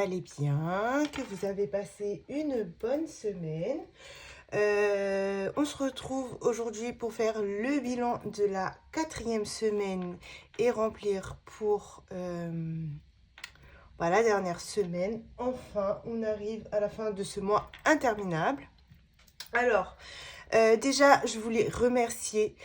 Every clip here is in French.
allez bien, que vous avez passé une bonne semaine. On se retrouve aujourd'hui pour faire le bilan de la 4e semaine et remplir pour la dernière semaine. Enfin, on arrive à la fin de ce mois interminable. Alors, déjà, je voulais remercier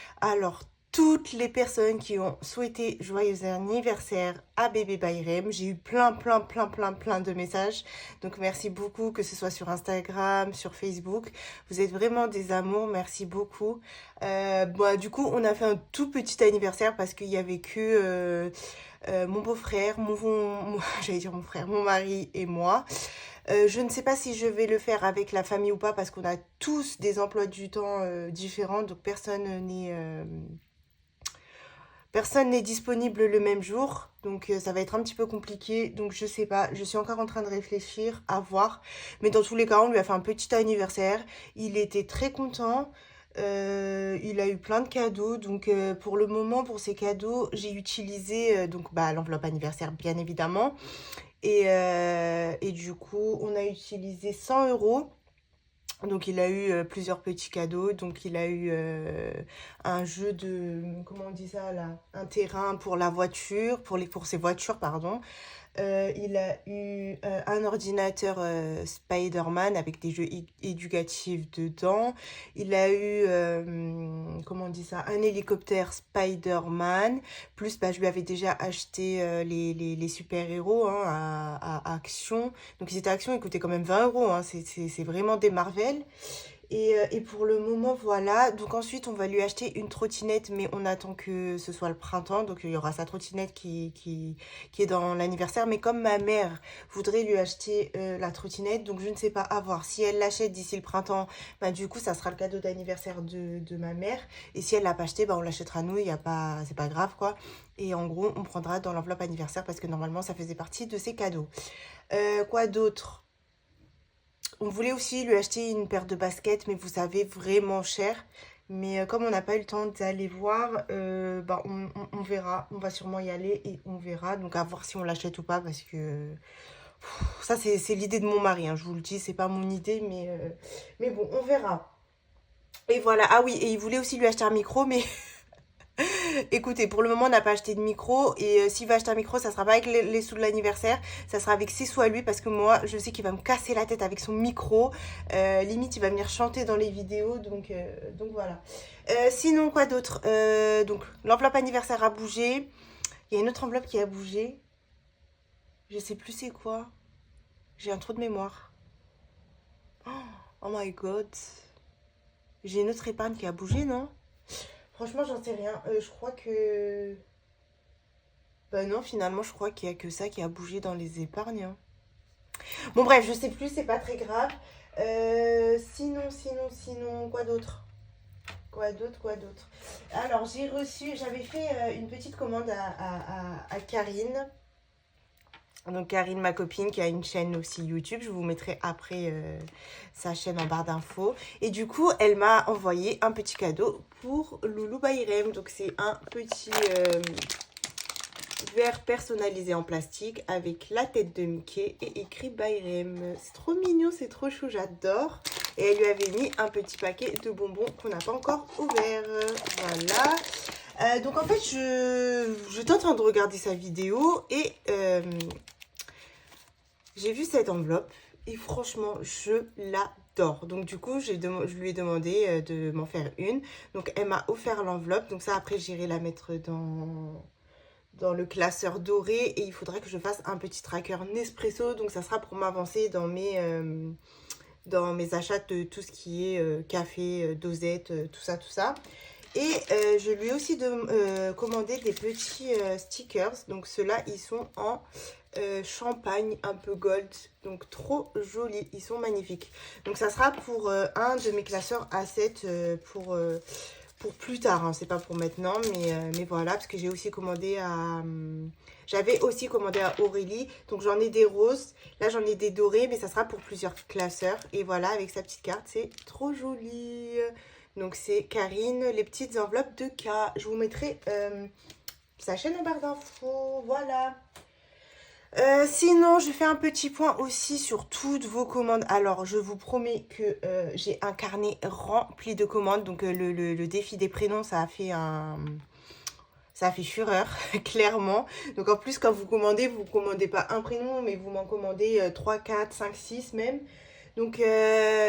toutes les personnes qui ont souhaité joyeux anniversaire à bébé Bayrem. J'ai eu plein de messages. Donc merci beaucoup, que ce soit sur Instagram, sur Facebook. Vous êtes vraiment des amours, merci beaucoup. Du coup, on a fait un tout petit anniversaire parce qu'il y avait que mon beau-frère, j'allais dire mon frère, mon mari et moi. Je ne sais pas si je vais le faire avec la famille ou pas parce qu'on a tous des emplois du temps différents, donc personne n'est disponible le même jour, donc ça va être un petit peu compliqué, donc je sais pas, je suis encore en train de réfléchir, à voir, mais dans tous les cas, on lui a fait un petit anniversaire, il était très content, il a eu plein de cadeaux, donc pour le moment, pour ces cadeaux, j'ai utilisé l'enveloppe anniversaire, bien évidemment, et du coup, on a utilisé 100 euros. Donc il a eu plusieurs petits cadeaux. Donc il a eu un jeu de, comment on dit ça là, un terrain pour la voiture, pour ses voitures, pardon. Il a eu un ordinateur Spider-Man avec des jeux éducatifs dedans. Il a eu, comment on dit ça, un hélicoptère Spider-Man. Plus, je lui avais déjà acheté les super-héros hein, à Action. Donc, ils étaient à Action, ils coûtaient quand même 20 euros. Hein. C'est vraiment des Marvel. Et pour le moment, voilà. Donc ensuite, on va lui acheter une trottinette, mais on attend que ce soit le printemps. Donc il y aura sa trottinette qui est dans l'anniversaire. Mais comme ma mère voudrait lui acheter la trottinette, donc je ne sais pas, à voir. Si elle l'achète d'ici le printemps, du coup, ça sera le cadeau d'anniversaire de ma mère. Et si elle l'a pas acheté, on l'achètera nous. C'est pas grave, quoi. Et en gros, on prendra dans l'enveloppe anniversaire parce que normalement, ça faisait partie de ses cadeaux. Quoi d'autre? On voulait aussi lui acheter une paire de baskets, mais vous savez, vraiment cher. Mais comme on n'a pas eu le temps d'aller voir, on verra. On va sûrement y aller et on verra. Donc à voir si on l'achète ou pas parce que ça c'est l'idée de mon mari. Hein, je vous le dis, c'est pas mon idée, mais bon, on verra. Et voilà. Ah oui, et il voulait aussi lui acheter un micro, mais écoutez, pour le moment, on n'a pas acheté de micro. Et s'il va acheter un micro, ça sera pas avec les sous de l'anniversaire. Ça sera avec ses sous à lui. Parce que moi, je sais qu'il va me casser la tête avec son micro. Limite, il va venir chanter dans les vidéos. Donc voilà. Sinon, quoi d'autre Donc, l'enveloppe anniversaire a bougé. Il y a une autre enveloppe qui a bougé. Je sais plus c'est quoi. J'ai un trou de mémoire. Oh my god. J'ai une autre épargne qui a bougé, non? Franchement, j'en sais rien. Je crois que... non, finalement, je crois qu'il y a que ça qui a bougé dans les épargnes. Hein. Bon, bref, je sais plus, c'est pas très grave. Sinon, quoi d'autre? Quoi d'autre? Alors, j'avais fait une petite commande à Karine. Donc, Karine, ma copine, qui a une chaîne aussi YouTube. Je vous mettrai après sa chaîne en barre d'infos. Et du coup, elle m'a envoyé un petit cadeau pour Loulou Bayrem. Donc, c'est un petit... verre personnalisé en plastique avec la tête de Mickey et écrit Bayrem. C'est trop mignon, c'est trop chou, j'adore. Et elle lui avait mis un petit paquet de bonbons qu'on n'a pas encore ouvert. Voilà. Donc en fait, j'étais en train de regarder sa vidéo et j'ai vu cette enveloppe et franchement, je l'adore. Donc du coup, je lui ai demandé de m'en faire une. Donc elle m'a offert l'enveloppe. Donc ça, après, j'irai la mettre dans le classeur doré et il faudrait que je fasse un petit tracker Nespresso, donc ça sera pour m'avancer dans mes achats de tout ce qui est café, dosette, tout ça. Et je lui ai aussi commandé des petits stickers, donc ceux-là ils sont en champagne un peu gold, donc trop jolis, ils sont magnifiques. Donc ça sera pour un de mes classeurs A7 pour plus tard, hein. C'est pas pour maintenant, mais voilà, parce que j'ai aussi commandé j'avais aussi commandé à Aurélie, donc j'en ai des roses, là j'en ai des dorés, mais ça sera pour plusieurs classeurs, et voilà, avec sa petite carte, c'est trop joli. Donc c'est Karine, les petites enveloppes de K, je vous mettrai sa chaîne en barre d'infos, voilà. Sinon, je fais un petit point aussi sur toutes vos commandes. Alors, je vous promets que j'ai un carnet rempli de commandes. Donc, le défi des prénoms, ça a fait fureur, clairement. Donc, en plus, quand vous commandez pas un prénom, mais vous m'en commandez 3, 4, 5, 6 même. Donc,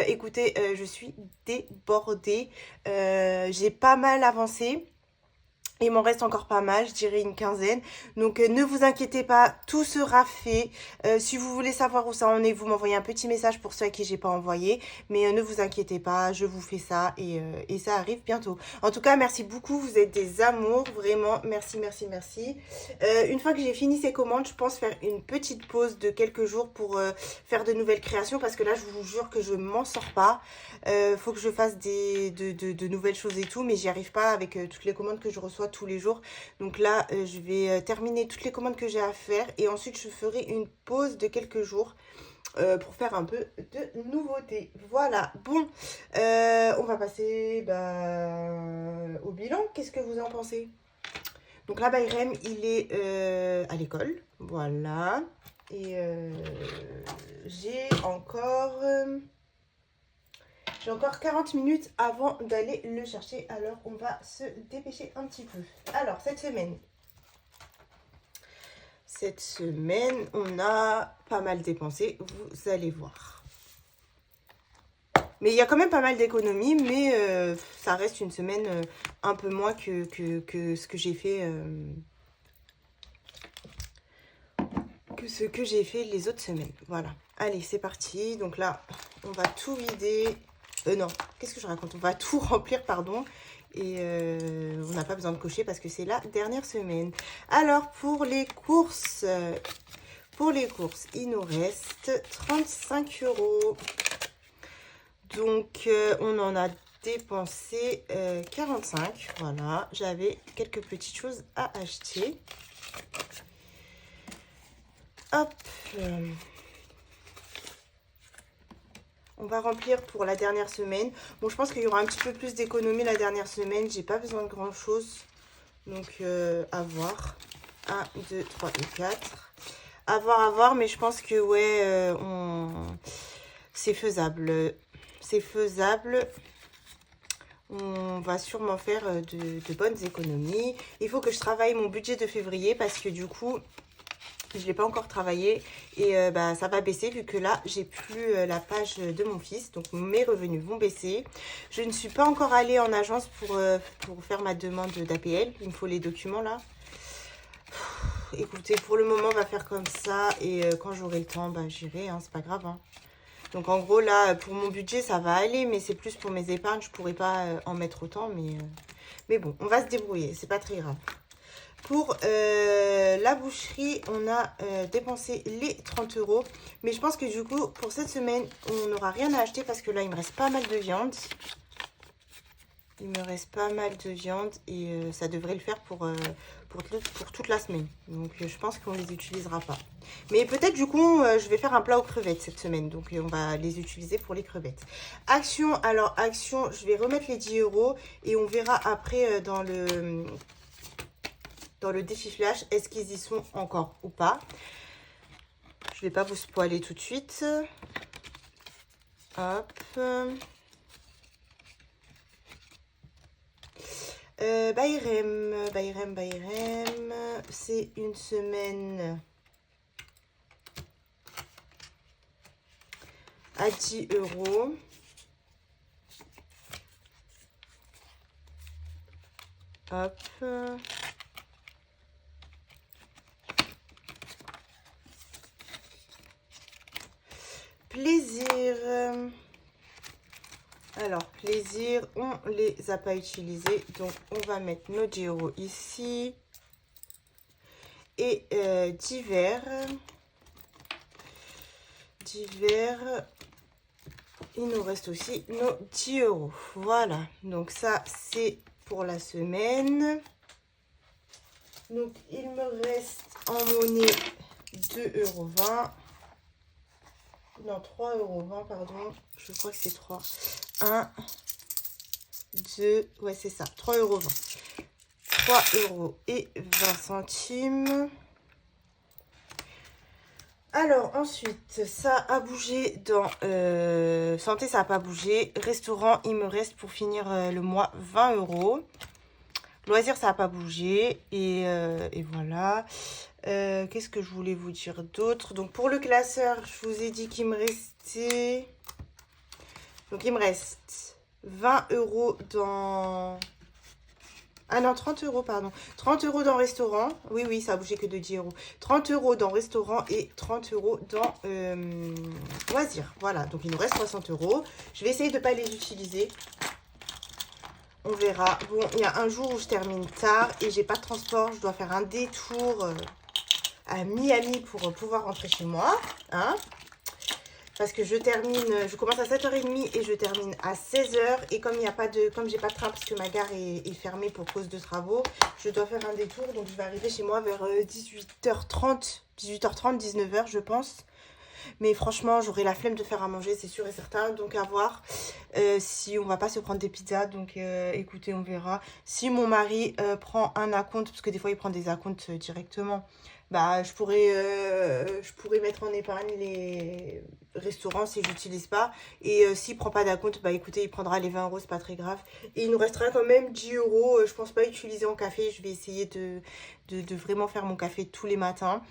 écoutez, je suis débordée. J'ai pas mal avancé. Il m'en reste encore pas mal, je dirais une quinzaine. Donc ne vous inquiétez pas, tout sera fait. Si vous voulez savoir où ça en est, vous m'envoyez un petit message pour ceux à qui j'ai pas envoyé. Mais ne vous inquiétez pas, je vous fais ça et ça arrive bientôt. En tout cas, merci beaucoup, vous êtes des amours, vraiment. Merci, merci, merci. Une fois que j'ai fini ces commandes, je pense faire une petite pause de quelques jours pour faire de nouvelles créations. Parce que là, je vous jure que je m'en sors pas. Faut que je fasse de nouvelles choses et tout, mais j'y arrive pas avec toutes les commandes que je reçois tous les jours. Donc là, je vais terminer toutes les commandes que j'ai à faire et ensuite je ferai une pause de quelques jours pour faire un peu de nouveautés. Voilà, bon, on va passer au bilan. Qu'est-ce que vous en pensez? Donc là, Bayrem, il est à l'école, voilà. Et j'ai encore... J'ai encore 40 minutes avant d'aller le chercher. Alors, on va se dépêcher un petit peu. Alors, cette semaine, on a pas mal dépensé. Vous allez voir. Mais il y a quand même pas mal d'économies. Mais ça reste une semaine un peu moins que ce que j'ai fait... que ce que j'ai fait les autres semaines. Voilà. Allez, c'est parti. Donc là, on va tout vider... non, qu'est-ce que je raconte? On va tout remplir, pardon. Et on n'a pas besoin de cocher parce que c'est la dernière semaine. Alors, pour les courses, il nous reste 35 €. Donc, on en a dépensé 45. Voilà, j'avais quelques petites choses à acheter. Hop. On va remplir pour la dernière semaine. Bon, je pense qu'il y aura un petit peu plus d'économie la dernière semaine. J'ai pas besoin de grand chose. Donc, à voir. 1, 2, 3 et 4. À voir. Mais je pense que, ouais, c'est faisable. C'est faisable. On va sûrement faire de bonnes économies. Il faut que je travaille mon budget de février parce que du coup... je ne l'ai pas encore travaillé et ça va baisser vu que là, j'ai plus la page de mon fils. Donc, mes revenus vont baisser. Je ne suis pas encore allée en agence pour faire ma demande d'APL. Il me faut les documents là. Écoutez, pour le moment, on va faire comme ça. Et quand j'aurai le temps, j'irai. Hein, c'est pas grave. Hein. Donc, en gros, là, pour mon budget, ça va aller. Mais c'est plus pour mes épargnes. Je ne pourrais pas en mettre autant. Mais bon, on va se débrouiller. C'est pas très grave. Pour la boucherie, on a dépensé les 30 €. Mais je pense que du coup, pour cette semaine, on n'aura rien à acheter parce que là, il me reste pas mal de viande. Il me reste pas mal de viande et ça devrait le faire pour toute la semaine. Donc, je pense qu'on ne les utilisera pas. Mais peut-être, du coup, je vais faire un plat aux crevettes cette semaine. Donc, on va les utiliser pour les crevettes. Action, alors, action, je vais remettre les 10 € et on verra après dans le défi flash, est-ce qu'ils y sont encore ou pas. Je vais pas vous spoiler tout de suite. Hop. Bayrem. C'est une semaine à 10 €. Hop. Plaisir. Alors, plaisir, on les a pas utilisés. Donc, on va mettre nos 10 € ici. Et divers. Il nous reste aussi nos 10 €. Voilà. Donc, ça, c'est pour la semaine. Donc, il me reste en monnaie 2,20 €. Non, 3,20 €, pardon. Je crois que c'est 3. 1, 2, ouais, c'est ça. 3,20 €. 3,20 €. Alors, ensuite, ça a bougé dans santé, ça n'a pas bougé. Restaurant, il me reste pour finir le mois 20 €. Loisirs, ça n'a pas bougé. Et voilà. Qu'est-ce que je voulais vous dire d'autre? Donc, pour le classeur, je vous ai dit qu'il me restait... Donc, il me reste 20 € dans... Ah non, 30 €, pardon. 30 € dans restaurant. Oui, oui, ça a bougé que de 10 €. 30 € dans restaurant et 30 € dans loisirs. Voilà, donc il nous reste 60 €. Je vais essayer de ne pas les utiliser. On verra. Bon, il y a un jour où je termine tard et j'ai pas de transport. Je dois faire un détour à Miami pour pouvoir rentrer chez moi. Hein? Parce que je commence à 7h30 et je termine à 16h. Et comme j'ai pas de train parce que ma gare est fermée pour cause de travaux, je dois faire un détour. Donc je vais arriver chez moi vers 18h30, 19h je pense. Mais franchement, j'aurai la flemme de faire à manger, c'est sûr et certain. Donc à voir si on va pas se prendre des pizzas. Donc écoutez, on verra. Si mon mari prend un acompte, parce que des fois il prend des acomptes directement, bah je pourrais mettre en épargne les restaurants si j'utilise pas. Et s'il prend pas d'acompte, bah écoutez, il prendra les 20 €, c'est pas très grave. Et il nous restera quand même 10 €. Je pense pas utiliser en café. Je vais essayer de vraiment faire mon café tous les matins.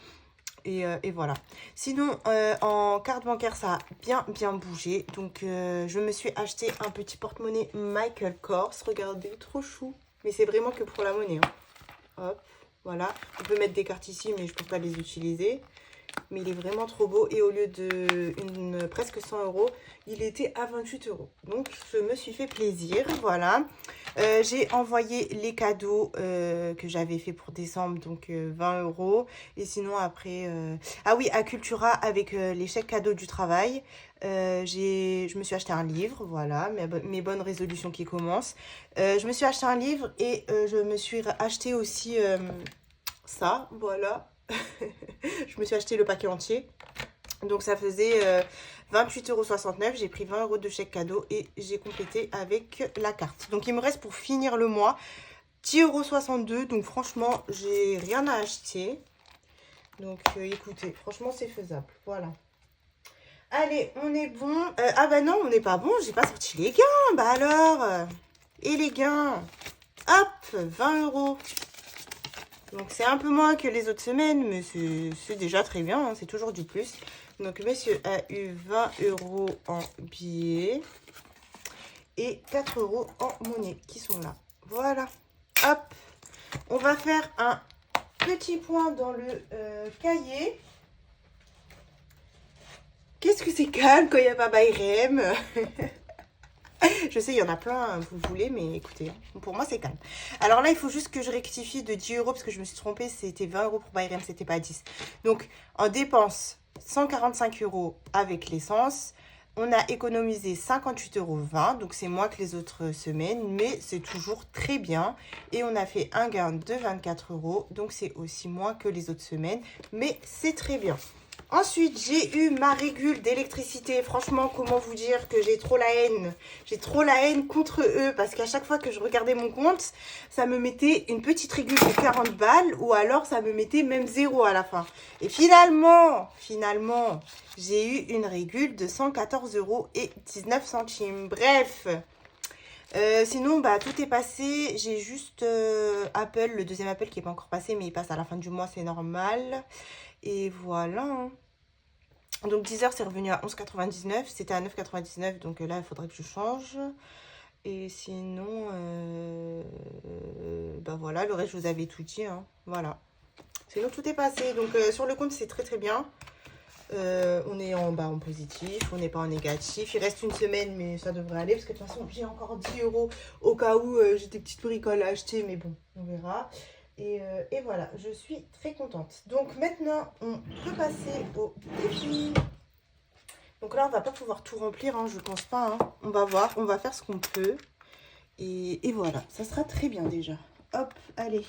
Et voilà. Sinon, en carte bancaire, ça a bien bougé. Donc, je me suis acheté un petit porte-monnaie Michael Kors. Regardez, trop chou. Mais c'est vraiment que pour la monnaie. Hein. Hop, voilà. On peut mettre des cartes ici, mais je ne peux pas les utiliser. Mais il est vraiment trop beau. Et au lieu de presque 100 €, il était à 28 €. Donc, je me suis fait plaisir. Voilà. J'ai envoyé les cadeaux que j'avais fait pour décembre. Donc, 20 €. Et sinon, après... Ah oui, à Cultura, avec les chèques cadeaux du travail, je me suis acheté un livre. Voilà, mes bonnes résolutions qui commencent. Je me suis acheté un livre et je me suis acheté aussi ça. Voilà. Je me suis acheté le paquet entier. Donc ça faisait 28,69 €. J'ai pris 20 € de chèque cadeau et j'ai complété avec la carte. Donc il me reste pour finir le mois 10,62 €. Donc franchement, j'ai rien à acheter. Donc écoutez, franchement c'est faisable. Voilà. Allez, on est bon. Ah bah non, on n'est pas bon. J'ai pas sorti les gains. Bah alors. Et les gains. Hop, 20 €. Donc, c'est un peu moins que les autres semaines, mais c'est déjà très bien. Hein, c'est toujours du plus. Donc, monsieur a eu 20 € en billets et 4 € en monnaie qui sont là. Voilà. Hop. On va faire un petit point dans le cahier. Qu'est-ce que c'est calme quand il n'y a pas Bayrem? Je sais, il y en a plein, vous voulez, mais écoutez, pour moi, c'est calme. Alors là, il faut juste que je rectifie de 10 € parce que je me suis trompée. C'était 20 € pour Bayrem, c'était pas 10. Donc, en dépense, 145 € avec l'essence. On a économisé 58,20 €. Donc, c'est moins que les autres semaines, mais c'est toujours très bien. Et on a fait un gain de 24 €. Donc, c'est aussi moins que les autres semaines, mais c'est très bien. Ensuite, j'ai eu ma régule d'électricité. Franchement, comment vous dire que j'ai trop la haine. J'ai trop la haine contre eux parce qu'à chaque fois que je regardais mon compte, ça me mettait une petite régule de 40 balles ou alors ça me mettait même 0 à la fin. Et finalement, j'ai eu une régule de 114,19 €. Bref. Sinon, bah, tout est passé. J'ai juste Apple, le deuxième appel qui n'est pas encore passé, mais il passe à la fin du mois, c'est normal. Et voilà. Donc 10 heures, c'est revenu à 11,99. C'était à 9,99. Donc là, il faudrait que je change. Et sinon, bah voilà, le reste, je vous avais tout dit. Hein. Voilà. Sinon, tout est passé. Donc sur le compte, c'est très très bien. On est en positif, on n'est pas en négatif. Il reste une semaine, mais ça devrait aller. Parce que de toute façon, j'ai encore 10 € au cas où j'ai des petites bricoles à acheter. Mais bon, on verra. Et voilà, je suis très contente. Donc maintenant, on peut passer au défi. Donc là, on va pas pouvoir tout remplir, hein, je pense pas. Hein. On va voir, on va faire ce qu'on peut. Et voilà, ça sera très bien déjà. Hop, allez.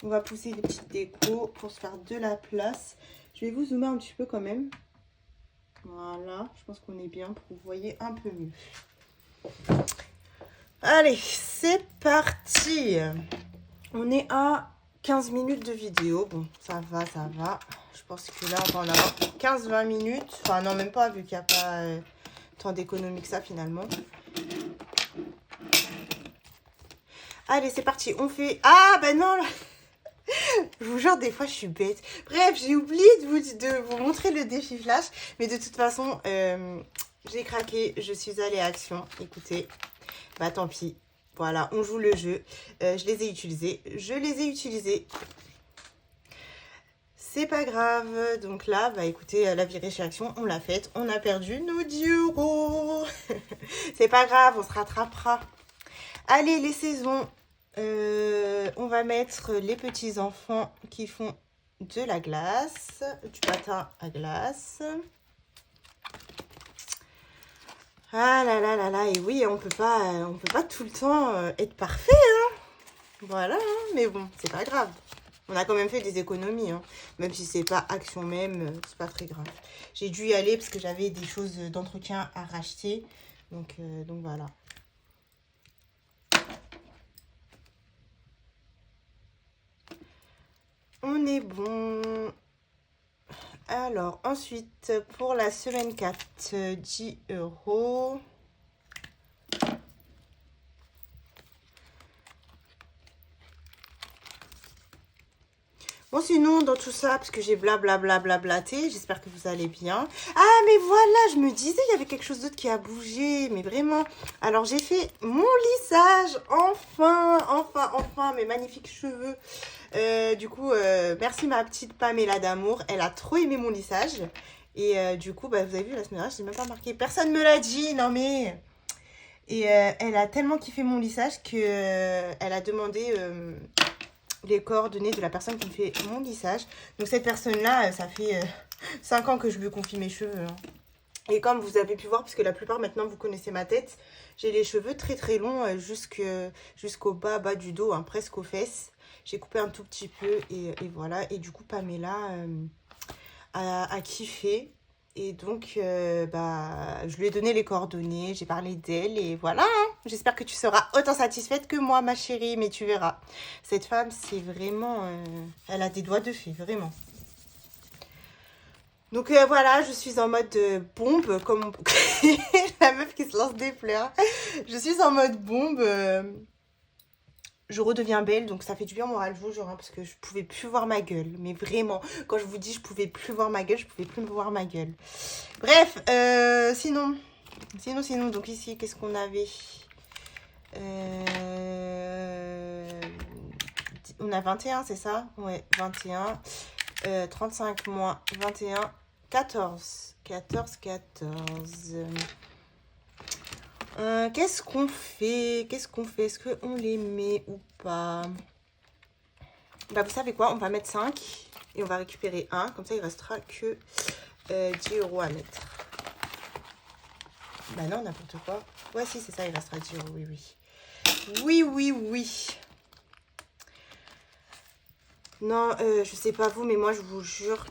On va pousser les petites décos pour se faire de la place. Je vais vous zoomer un petit peu quand même. Voilà, je pense qu'on est bien pour que vous voyez un peu mieux. Allez, c'est parti. On est à 15 minutes de vidéo. Bon, ça va. Je pense que là, on va en avoir pour 15-20 minutes. Enfin, non, même pas, vu qu'il n'y a pas tant d'économie que ça, finalement. Allez, c'est parti. On fait... Ah, ben non, là. Je vous jure, des fois, je suis bête. Bref, j'ai oublié de vous montrer le défi flash. Mais de toute façon, j'ai craqué. Je suis allée à Action. Écoutez, bah tant pis. Voilà, on joue le jeu. Je les ai utilisés. Je les ai utilisés. C'est pas grave. Donc là, bah écoutez, la virée chez Action, on l'a faite. On a perdu nos 10 €. C'est pas grave, on se rattrapera. Allez, les saisons. On va mettre les petits enfants qui font de la glace, du patin à glace. Ah là là là là, et oui, on peut pas tout le temps être parfait, hein. Voilà, hein, mais bon, c'est pas grave. On a quand même fait des économies, hein. Même si c'est pas Action même, c'est pas très grave. J'ai dû y aller parce que j'avais des choses d'entretien à racheter, donc voilà. On est bon. Alors, ensuite, pour la semaine 4, 10 €. Bon, sinon, dans tout ça, parce que j'ai blablabla j'espère que vous allez bien. Ah, mais voilà, je me disais, il y avait quelque chose d'autre qui a bougé, mais vraiment. Alors, j'ai fait mon lissage, enfin, mes magnifiques cheveux. Du coup, merci ma petite Pamela d'amour, elle a trop aimé mon lissage. Et du coup, bah, vous avez vu, la semaine dernière, je n'ai même pas marqué. Personne me l'a dit, non mais... Et elle a tellement kiffé mon lissage que elle a demandé les coordonnées de la personne qui me fait mon lissage. Donc cette personne-là, ça fait 5 ans que je lui confie mes cheveux, hein. Et comme vous avez pu voir, parce que la plupart maintenant vous connaissez ma tête, j'ai les cheveux très très longs jusqu'au bas du dos, hein, presque aux fesses. J'ai coupé un tout petit peu et voilà. Et du coup Pamela a kiffé. Et donc bah, je lui ai donné les coordonnées, j'ai parlé d'elle et voilà, hein. J'espère que tu seras autant satisfaite que moi ma chérie, mais tu verras. Cette femme c'est vraiment... elle a des doigts de fée, vraiment. Donc voilà, je suis en mode bombe, comme on... la meuf qui se lance des fleurs. Je suis en mode bombe. Je redeviens belle, donc ça fait du bien au moral, je vous jure, hein, parce que je pouvais plus voir ma gueule. Mais vraiment, quand je vous dis je pouvais plus voir ma gueule, je pouvais plus me voir ma gueule. Bref, sinon, donc ici, qu'est-ce qu'on avait on a 21, c'est ça? Ouais, 21. 35 moins 21, 14. 14. Qu'est-ce qu'on fait? Est-ce qu'on les met ou pas? Bah, vous savez quoi? On va mettre 5 et on va récupérer 1. Comme ça, il restera que 10 € à mettre. Bah non, n'importe quoi. Ouais, si, c'est ça, il restera 10 €, oui, oui. Oui. Non, je sais pas vous, mais moi, je vous jure,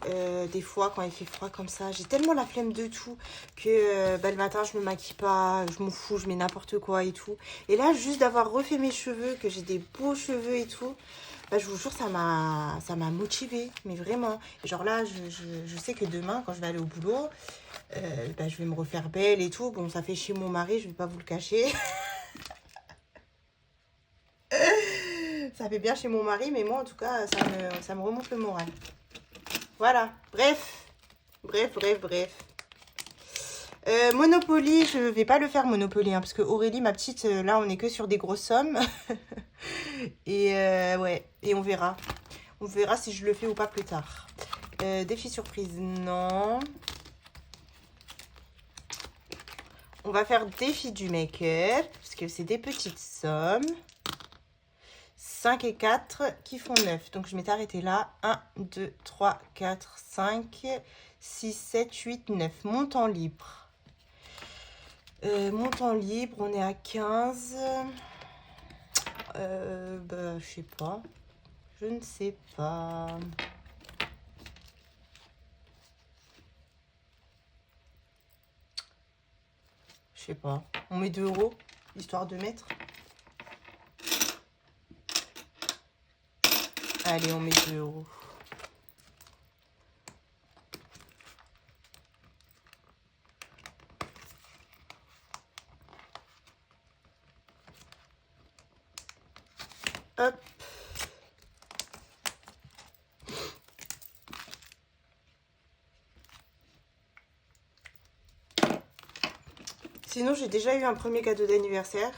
des fois, quand il fait froid comme ça, j'ai tellement la flemme de tout que bah, le matin, je me maquille pas, je m'en fous, je mets n'importe quoi et tout. Et là, juste d'avoir refait mes cheveux, que j'ai des beaux cheveux et tout, bah, je vous jure, ça m'a motivée, mais vraiment. Et genre là, je sais que demain, quand je vais aller au boulot, bah, je vais me refaire belle et tout. Bon, ça fait chez mon mari, je vais pas vous le cacher. Ça fait bien chez mon mari, mais moi, en tout cas, ça me remonte le moral. Voilà, bref. Monopoly, je vais pas le faire Monopoly, hein, parce que Aurélie, ma petite, là, on est que sur des grosses sommes. Et ouais, et on verra. On verra si je le fais ou pas plus tard. Défi surprise, non. On va faire défi du make-up, parce que c'est des petites sommes. 5 et 4 qui font 9. Donc, je m'étais arrêtée là. 1, 2, 3, 4, 5, 6, 7, 8, 9. Montant libre. Montant libre, on est à 15. Bah, je sais pas. Je ne sais pas. Je sais pas. On met 2 €, histoire de mettre. Allez, on met 2 €. Hop. Sinon, j'ai déjà eu un premier cadeau d'anniversaire.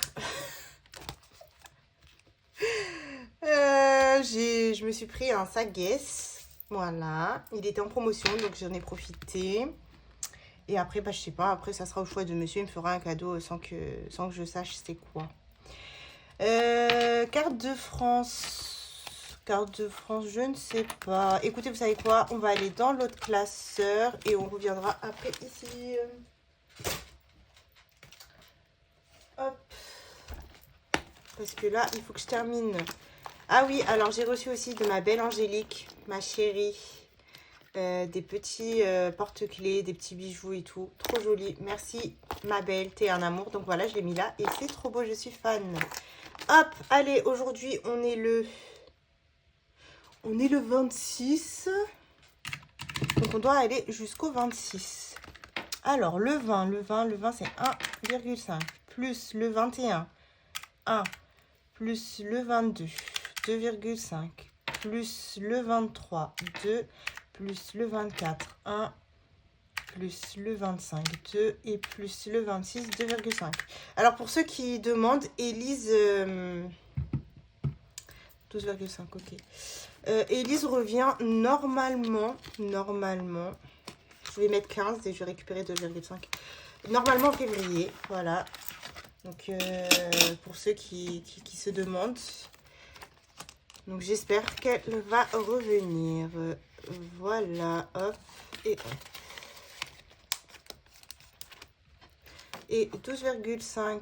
Je me suis pris un sac Guess. Voilà. Il était en promotion, donc j'en ai profité. Et après, bah, je sais pas. Après, ça sera au choix de monsieur. Il me fera un cadeau sans que je sache c'est quoi. Carte de France. Carte de France, je ne sais pas. Écoutez, vous savez quoi? On va aller dans l'autre classeur et on reviendra après ici. Hop. Parce que là, il faut que je termine. Ah oui, alors j'ai reçu aussi de ma belle Angélique, ma chérie, des petits porte-clés, des petits bijoux et tout. Trop joli. Merci, ma belle, t'es un amour. Donc voilà, je l'ai mis là et c'est trop beau, je suis fan. Hop, allez, aujourd'hui, on est le 26. Donc on doit aller jusqu'au 26. Alors, le 20, c'est 1,5 plus le 21, 1 plus le 22, 2,5 plus le 23, 2 plus le 24, 1 plus le 25, 2 et plus le 26, 2,5. Alors pour ceux qui demandent, Élise 12,5, ok. Élise revient normalement, je vais mettre 15 et je vais récupérer 2,5. Normalement en février, voilà. Donc pour ceux qui se demandent. Donc j'espère qu'elle va revenir. Voilà, hop, et hop. Et 12,5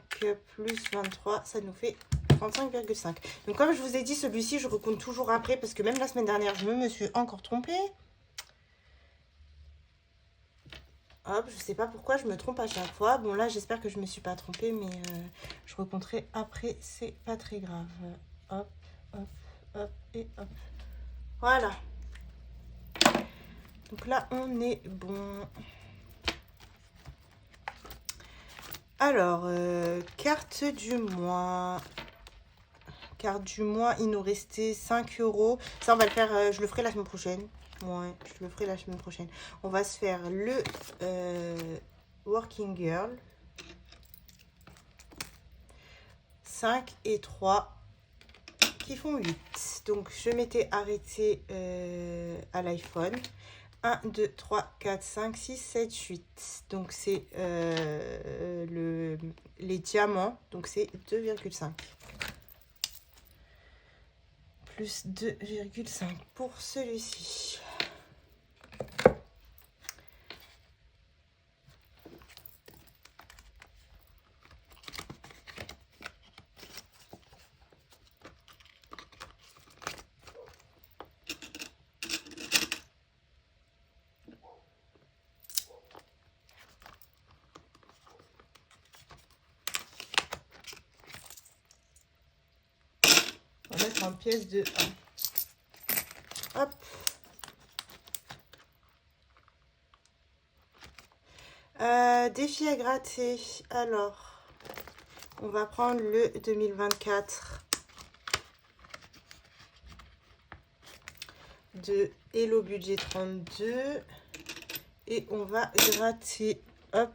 plus 23, ça nous fait 35,5. Donc comme je vous ai dit, celui-ci, je recompte toujours après parce que même la semaine dernière, je me suis encore trompée. Hop, je sais pas pourquoi je me trompe à chaque fois. Bon là, j'espère que je me suis pas trompée, mais je recompterai après, c'est pas très grave. Hop, hop, hop et hop. Voilà. Donc là, on est bon. Alors, carte du mois. Carte du mois, il nous restait 5 euros. Ça, on va le faire, je le ferai la semaine prochaine. Ouais, je le ferai la semaine prochaine. On va se faire le Working Girl. 5 et 3 qui font 8. Donc, je m'étais arrêtée à l'iPhone. 1, 2, 3, 4, 5, 6, 7, 8. Donc, c'est les diamants. Donc, c'est 2,5. Plus 2,5 pour celui-ci. On va mettre en pièce de 1. Hop. Défi à gratter. Alors, on va prendre le 2024 de Hello Budget 32 et on va gratter. Hop.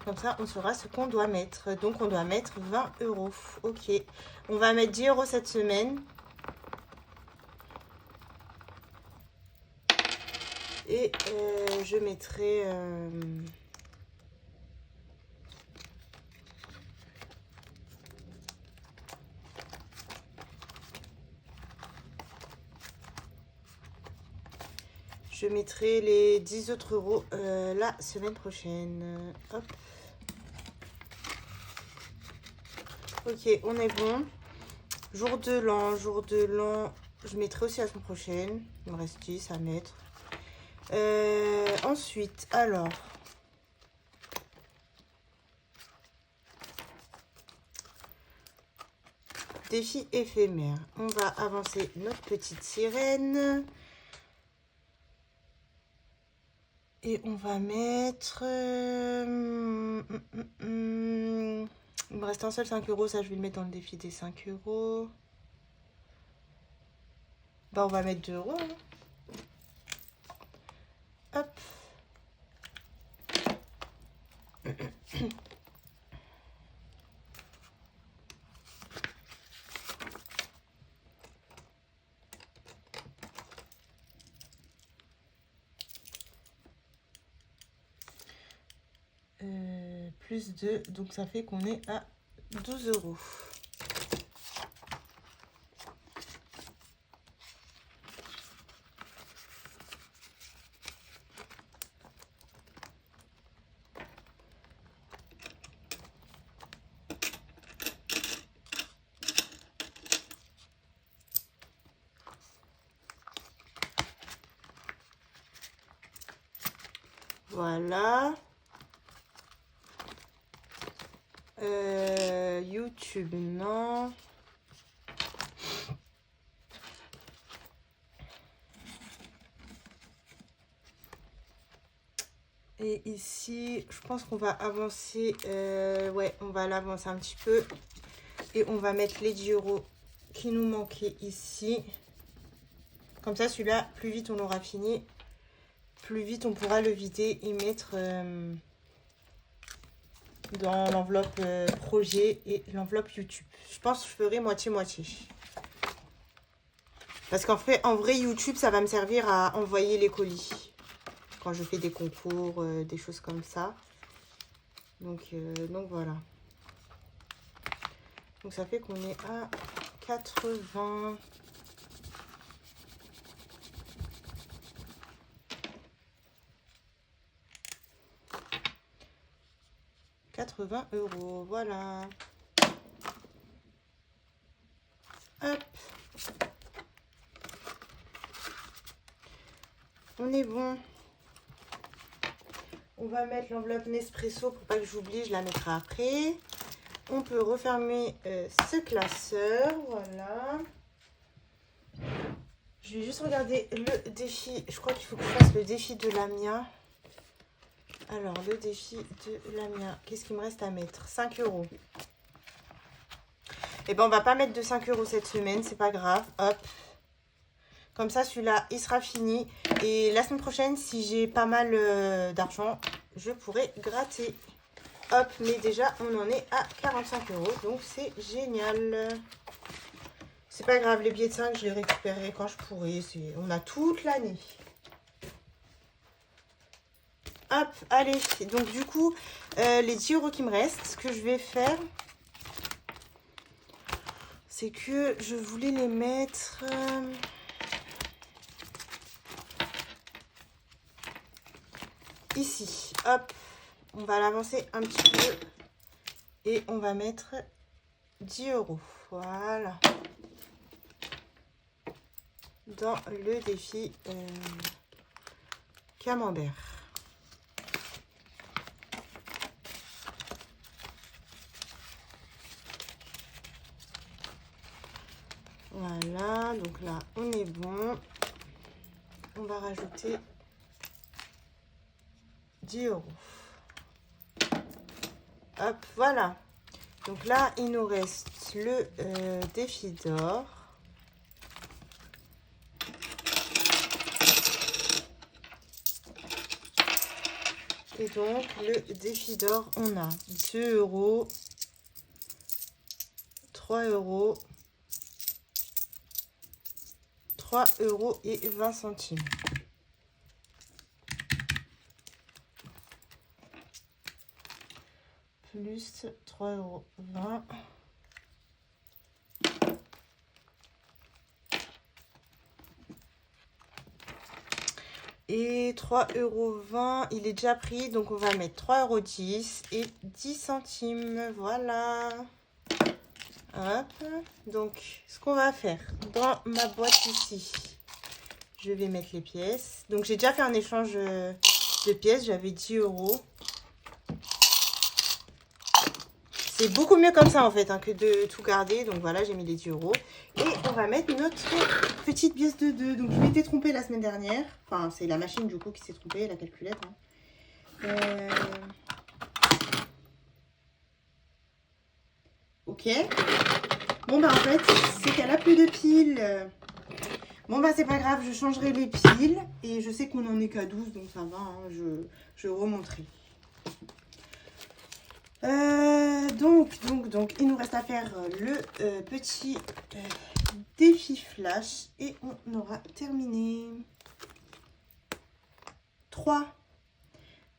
Comme ça, on saura ce qu'on doit mettre. Donc, on doit mettre 20 euros. Ok. On va mettre 10 euros cette semaine. Et je mettrai... je mettrai les 10 autres euros la semaine prochaine. Hop. Ok, on est bon. Jour de l'an, je mettrai aussi la semaine prochaine. Il me reste 10 à mettre. Ensuite, alors... défi éphémère. On va avancer notre petite sirène. Et on va mettre... Il me reste un seul 5 euros. Ça, je vais le mettre dans le défi des 5 euros. Bah, on va mettre 2 euros. Hein. Hop. Plus 2, donc ça fait qu'on est à 12 euros. Voilà. YouTube, non. Et ici, je pense qu'on va avancer. Ouais, on va l'avancer un petit peu. Et on va mettre les 10 euros qui nous manquaient ici. Comme ça, celui-là, plus vite on aura fini, plus vite on pourra le vider et mettre dans l'enveloppe projet et l'enveloppe YouTube. Je pense que je ferai moitié-moitié. Parce qu'en fait, en vrai, YouTube, ça va me servir à envoyer les colis. Quand je fais des concours, des choses comme ça. Donc voilà. Donc ça fait qu'on est à 80. €, voilà. Hop. On est bon. On va mettre l'enveloppe Nespresso pour pas que j'oublie, je la mettrai après. On peut refermer ce classeur, voilà. Je vais juste regarder le défi. Je crois qu'il faut que je fasse le défi de Lamia. Alors, le défi de Lamia. Qu'est-ce qu'il me reste à mettre? 5 euros. Et ben, on va pas mettre de 5 euros cette semaine, c'est pas grave. Hop. Comme ça, celui-là, il sera fini. Et la semaine prochaine, si j'ai pas mal d'argent, je pourrai gratter. Hop, mais déjà, on en est à 45 euros. Donc, c'est génial. C'est pas grave, les billets de 5, je les récupérerai quand je pourrai. On a toute l'année. Hop, allez. Donc, du coup, les 10 euros qui me restent, ce que je vais faire, c'est que je voulais les mettre... ici. Hop, on va l'avancer un petit peu. Et on va mettre 10 euros. Voilà. Dans le défi camembert. Voilà, donc là, on est bon. On va rajouter 10 euros. Hop, voilà. Donc là, il nous reste le défi d'or. Et donc, le défi d'or, on a 2 euros, 3 euros, 3 euros et 20 centimes. Plus 3,20 euros. Et 3,20 €, il est déjà pris, donc on va mettre 3,10 € et 10 centimes. Voilà. Hop. Donc, ce qu'on va faire dans ma boîte ici, je vais mettre les pièces. Donc, j'ai déjà fait un échange de pièces, j'avais 10 euros. C'est beaucoup mieux comme ça en fait que de tout garder. Donc voilà, j'ai mis les 10 euros. Et on va mettre notre petite pièce de 2. Donc je m'étais trompée la semaine dernière. Enfin, c'est la machine du coup qui s'est trompée, la calculette. Hein. Ok. Bon, bah en fait, c'est qu'elle a plus de piles. Bon, bah c'est pas grave, je changerai les piles. Et je sais qu'on en est qu'à 12, donc ça va, hein, je remonterai. Donc, il nous reste à faire le petit défi flash et on aura terminé. 3.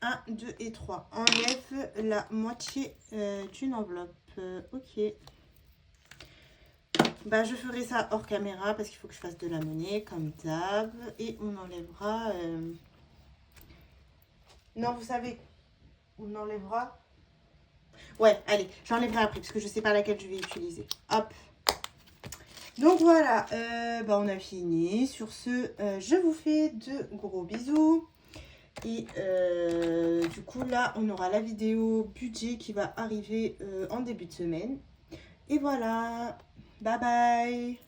1, 2 et 3. Enlève la moitié d'une enveloppe. Ok. Bah, je ferai ça hors caméra parce qu'il faut que je fasse de la monnaie comme d'hab. Et on enlèvera... Non, vous savez, on enlèvera... Ouais, allez, j'enlèverai après parce que je sais pas laquelle je vais utiliser. Hop. Donc voilà, bah, on a fini. Sur ce, je vous fais de gros bisous. Et du coup, là, on aura la vidéo budget qui va arriver en début de semaine. Et voilà, bye bye.